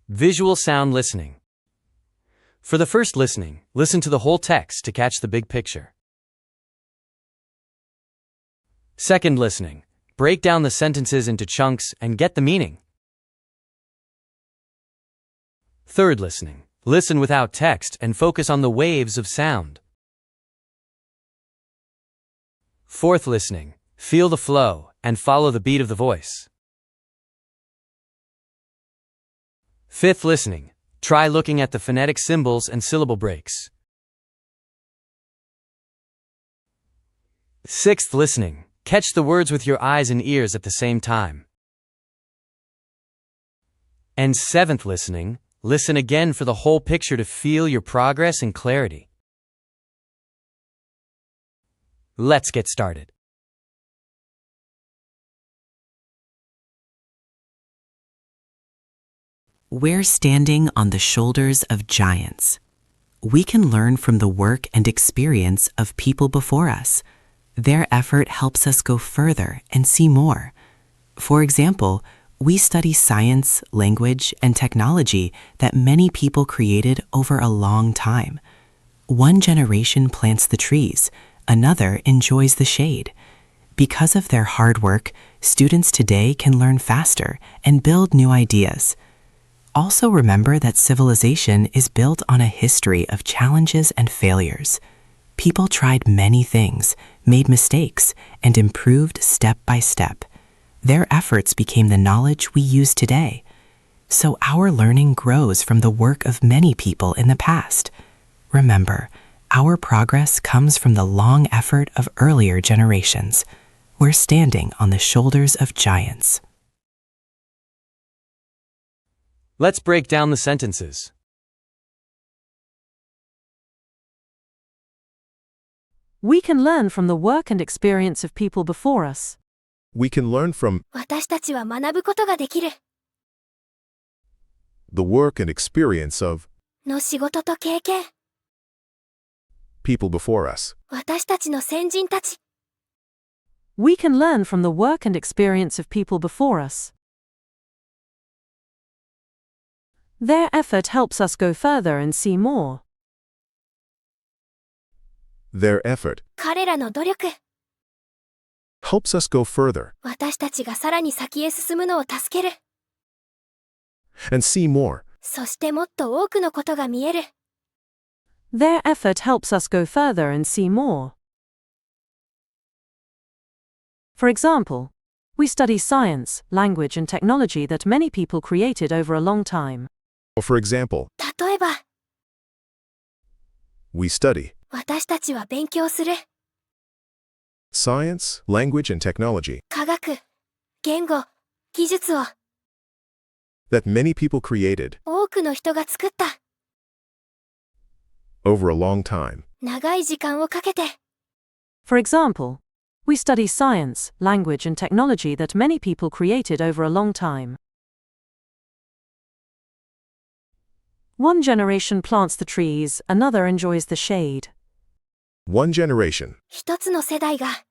Visual sound listening. For the first listening, listen to the whole text to catch the big picture. Second listening, break down the sentences into chunks and get the meaning. Third listening, listen without text and focus on the waves of sound. Fourth listening, feel the flow and follow the beat of the voice. Fifth listening, try looking at the phonetic symbols and syllable breaks. Sixth listening, catch the words with your eyes and ears at the same time. And seventh listening, listen again for the whole picture to feel your progress and clarity. Let's get started. We're standing on the shoulders of giants. We can learn from the work and experience of people before us. Their effort helps us go further and see more. For example, we study science, language, and technology that many people created over a long time. One generation plants the trees, another enjoys the shade. Because of their hard work, students today can learn faster and build new ideas. Also remember that civilization is built on a history of challenges and failures. People tried many things, made mistakes, and improved step by step. Their efforts became the knowledge we use today. So our learning grows from the work of many people in the past. Remember, our progress comes from the long effort of earlier generations. We're standing on the shoulders of giants. Let's break down the sentences. We can learn from the work and experience of people before us. We can learn from 私たちは学ぶことができる the work and experience of の仕事と経験 people before us. 私たちの先人たち We can learn from the work and experience of people before us. Their effort helps us go further and see more. Their effort 彼らの努力 helps us go further 私たちがさらに先へ進むのを助ける and see more. そしてもっと多くのことが見える Their effort helps us go further and see more. For example, we study science, language, and technology that many people created over a long time. Or for example, 例えば we study 私たちは勉強する science, language, and technology 科学言語技術を that many people created 多くの人が作った over a long time. 長い時間をかけて For example, we study science, language, and technology that many people created over a long time. One generation plants the trees, another enjoys the shade. One generation 一つの世代が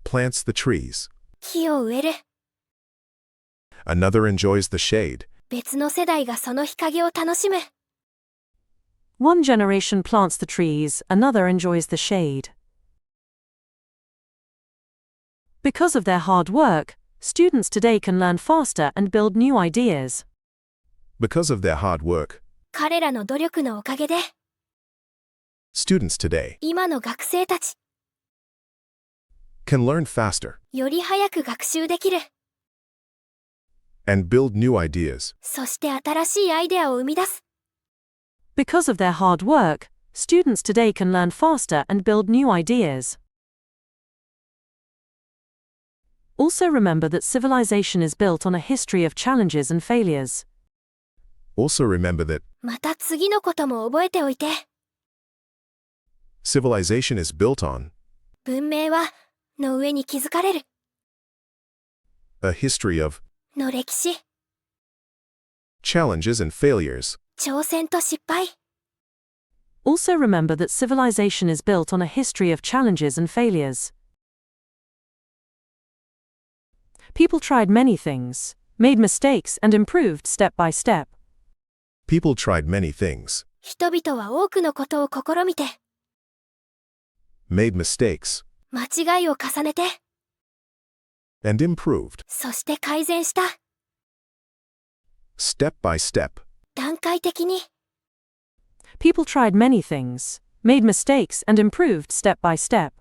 plants the trees. 木を植える Another enjoys the shade. 別の世代がその日陰を楽しむ One generation plants the trees, another enjoys the shade. Because of their hard work, students today can learn faster and build new ideas. Because of their hard work, 彼らの努力のおかげで students today 今の学生たち can learn faster より早く学習できる and build new ideas. そして新しいアイデアを生み出す Because of their hard work, students today can learn faster and build new ideas. Also remember that civilization is built on a history of challenges and failures. Also remember that また次のことも覚えておいて civilization is built on 文明はの上に築かれる a history of の歴史 challenges and failures. 挑戦と失敗 Also remember that civilization is built on a history of challenges and failures. People tried many things, made mistakes and improved step by step. People tried many things, 人々は多くのことを試みて、 made mistakes, 間違いを重ねて、 and improved, そして改善した。 step by step. 段階的に。 People tried many things, made mistakes and improved step by step.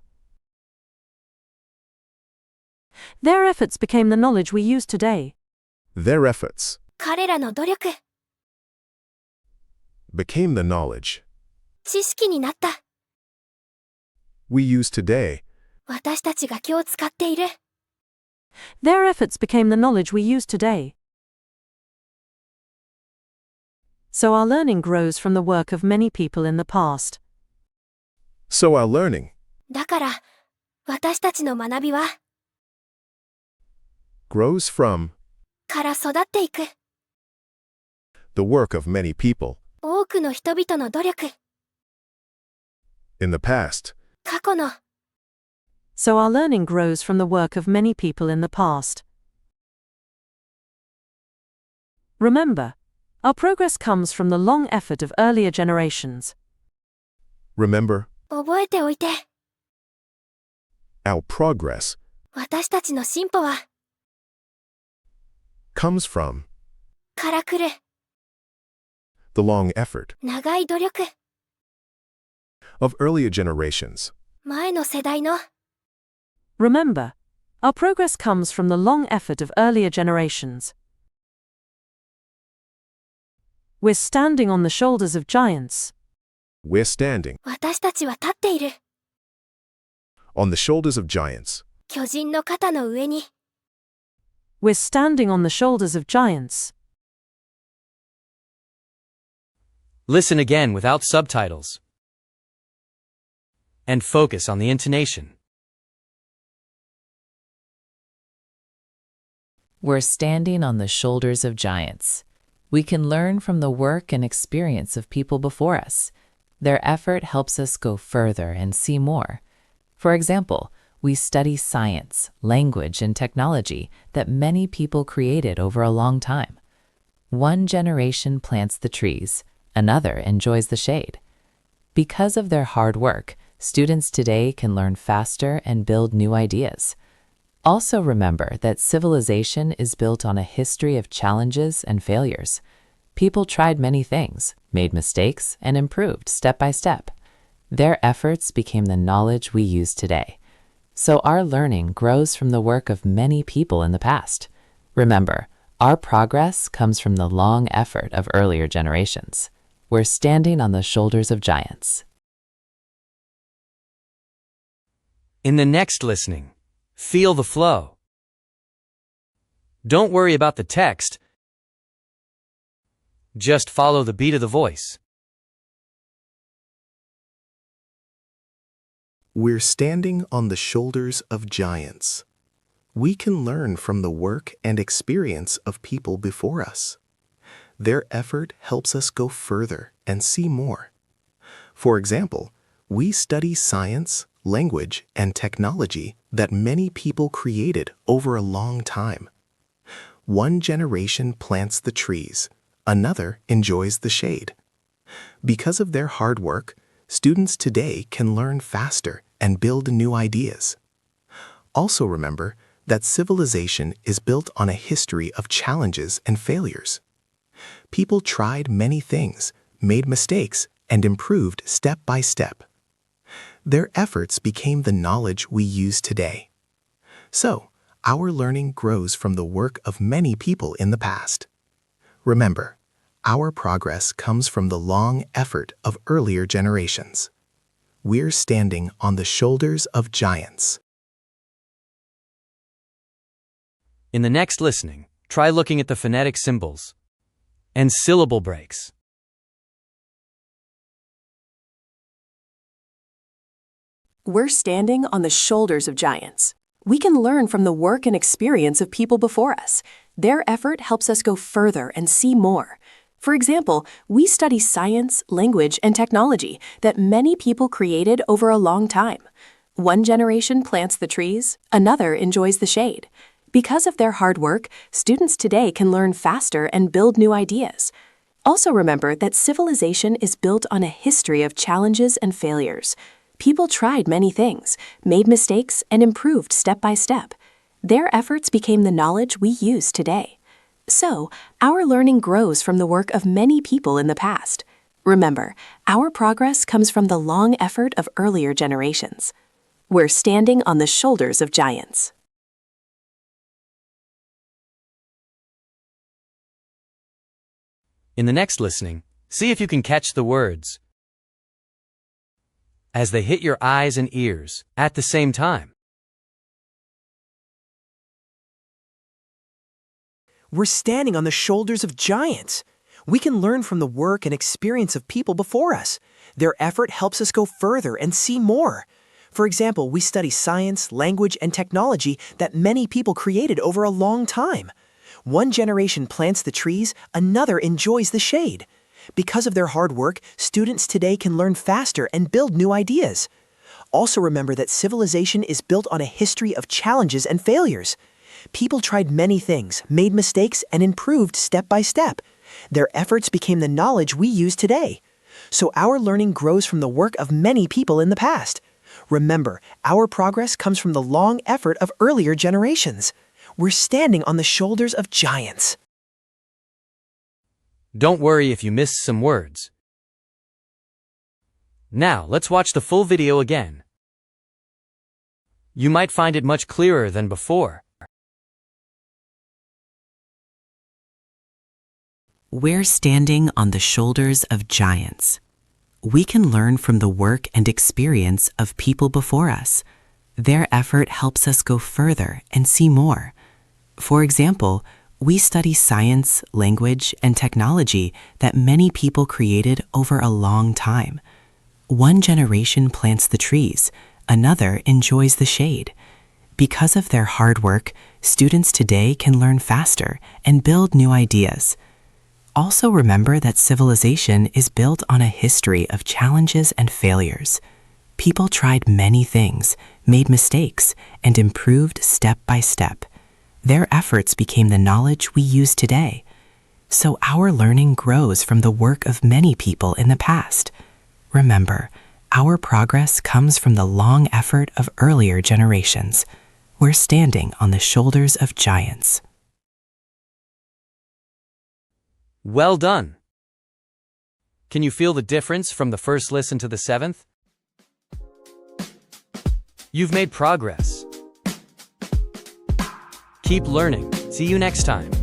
Their efforts became the knowledge we use today. Their efforts 彼らの努力、 became the knowledge 知識になった。 we use today. 私たちが今日使っている。 Their efforts became the knowledge we use today. So our learning grows from the work of many people in the past. So our learning だから、私たちの学びは、 grows from から育っていく。 the work of many people 多くの人々の努力、 in the past. 過去の。 So our learning grows from the work of many people in the past. Remember, our progress comes from the long effort of earlier generations. Remember, 覚えておいて、 our progress 私たちの進歩は、 comes from から来る、 the long effort 長い努力、 of earlier generations. 前の世代の。 Remember, our progress comes from the long effort of earlier generations. We're standing on the shoulders of giants. We're standing 私たちは立っている。 on the shoulders of giants. 巨人の肩の上に。 We're standing on the shoulders of giants. Listen again without subtitles. And focus on the intonation. We're standing on the shoulders of giants. We can learn from the work and experience of people before us. Their effort helps us go further and see more. For example, we study science, language, and technology that many people created over a long time. One generation plants the trees, another enjoys the shade. Because of their hard work, students today can learn faster and build new ideas. Also remember that civilization is built on a history of challenges and failures. People tried many things, made mistakes, and improved step by step. Their efforts became the knowledge we use today. So our learning grows from the work of many people in the past. Remember, our progress comes from the long effort of earlier generations. We're standing on the shoulders of giants. In the next listening, feel the flow. Don't worry about the text. Just follow the beat of the voice. We're standing on the shoulders of giants. We can learn from the work and experience of people before us. Their effort helps us go further and see more. For example, we study science, language, and technology that many people created over a long time. One generation plants the trees, another enjoys the shade. Because of their hard work, students today can learn faster and build new ideas. Also remember that civilization is built on a history of challenges and failures. People tried many things, made mistakes, and improved step by step. Their efforts became the knowledge we use today. So, our learning grows from the work of many people in the past. Remember, our progress comes from the long effort of earlier generations. We're standing on the shoulders of giants. In the next listening, try looking at the phonetic symbols and syllable breaks. We're standing on the shoulders of giants. We can learn from the work and experience of people before us. Their effort helps us go further and see more. For example, we study science, language, and technology that many people created over a long time. One generation plants the trees, another enjoys the shade. Because of their hard work, students today can learn faster and build new ideas. Also remember that civilization is built on a history of challenges and failures. People tried many things, made mistakes, and improved step by step. Their efforts became the knowledge we use today. So, our learning grows from the work of many people in the past. Remember, our progress comes from the long effort of earlier generations. We're standing on the shoulders of giants. In the next listening, see if you can catch the words as they hit your eyes and ears at the same time. We're standing on the shoulders of giants. We can learn from the work and experience of people before us. Their effort helps us go further and see more. For example, we study science, language, and technology that many people created over a long time. One generation plants the trees, another enjoys the shade. Because of their hard work, students today can learn faster and build new ideas. Also remember that civilization is built on a history of challenges and failures. People tried many things, made mistakes, and improved step by step. Their efforts became the knowledge we use today. So our learning grows from the work of many people in the past. Remember, our progress comes from the long effort of earlier generations. We're standing on the shoulders of giants. Don't worry if you missed some words. Now, let's watch the full video again. You might find it much clearer than before. We're standing on the shoulders of giants. We can learn from the work and experience of people before us. Their effort helps us go further and see more. For example, we study science, language, and technology that many people created over a long time. One generation plants the trees, another enjoys the shade. Because of their hard work, students today can learn faster and build new ideas. Also remember that civilization is built on a history of challenges and failures. People tried many things, made mistakes, and improved step by step. Their efforts became the knowledge we use today. So our learning grows from the work of many people in the past. Remember, our progress comes from the long effort of earlier generations. We're standing on the shoulders of giants. Well done! Can you feel the difference from the first listen to the seventh? You've made progress. Keep learning. See you next time.